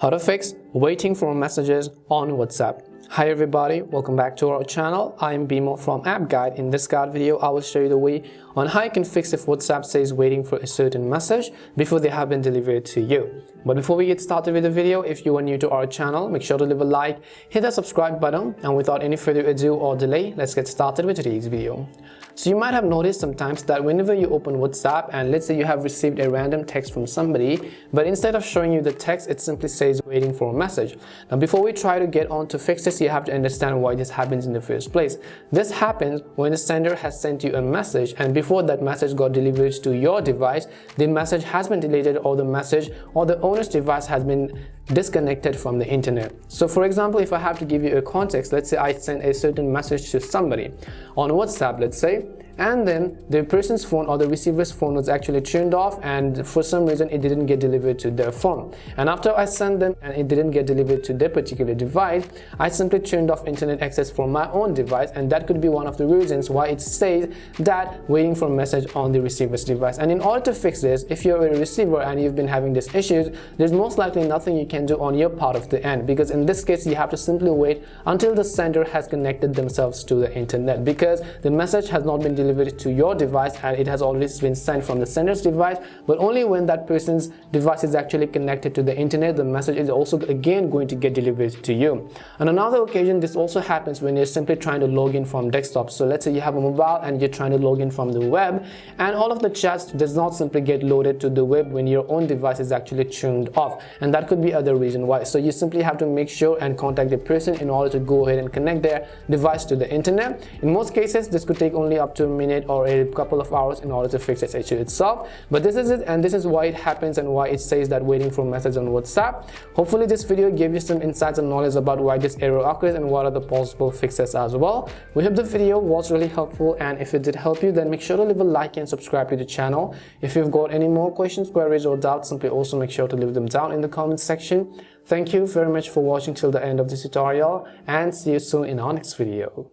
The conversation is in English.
How to fix waiting for messages on WhatsApp. Hi everybody, welcome back to our channel. I am Bimo from App Guide. In this guide video, I will show you the way on how you can fix if WhatsApp says waiting for a certain message before they have been delivered to you. But before we get started with the video, if you are new to our channel, make sure to leave a like, hit the subscribe button, and without any further ado or delay, let's get started with today's video. So you might have noticed sometimes that whenever you open WhatsApp and let's say you have received a random text from somebody, but instead of showing you the text, it simply says waiting for a message. Now before we try to get on to fix this, you have to understand why this happens in the first place. This happens when the sender has sent you a message, and before that message got delivered to your device, the message has been deleted, or the message or the owner's device has been disconnected from the internet. So for example, if I have to give you a context, let's say I sent a certain message to somebody on WhatsApp, let's say, and then the person's phone or the receiver's phone was actually turned off, and for some reason it didn't get delivered to their phone. And after I sent them and it didn't get delivered to their particular device, I simply turned off internet access for my own device, and that could be one of the reasons why it says that waiting for a message on the receiver's device. And in order to fix this, if you're a receiver and you've been having these issues, there's most likely nothing you can do on your part of the end, because in this case you have to simply wait until the sender has connected themselves to the internet, because the message has not been delivered to your device and it has already been sent from the sender's device. But only when that person's device is actually connected to the internet, the message is also again going to get delivered to you. On another occasion, this also happens when you're simply trying to log in from desktop. So let's say you have a mobile and you're trying to log in from the web, and all of the chats does not simply get loaded to the web when your own device is actually turned off, and that could be other reason why. So you simply have to make sure and contact the person in order to go ahead and connect their device to the internet. In most cases, this could take only up to a minute or a couple of hours in order to fix this issue itself. But this is it, and this is why it happens and why it says that waiting for a message on WhatsApp. Hopefully this video gave you some insights and knowledge about why this error occurs and what are the possible fixes as well. We hope the video was really helpful, and if it did help you, then make sure to leave a like and subscribe to the channel. If you've got any more questions, queries or doubts, simply also make sure to leave them down in the comment section. Thank you very much for watching till the end of this tutorial, and see you soon in our next video.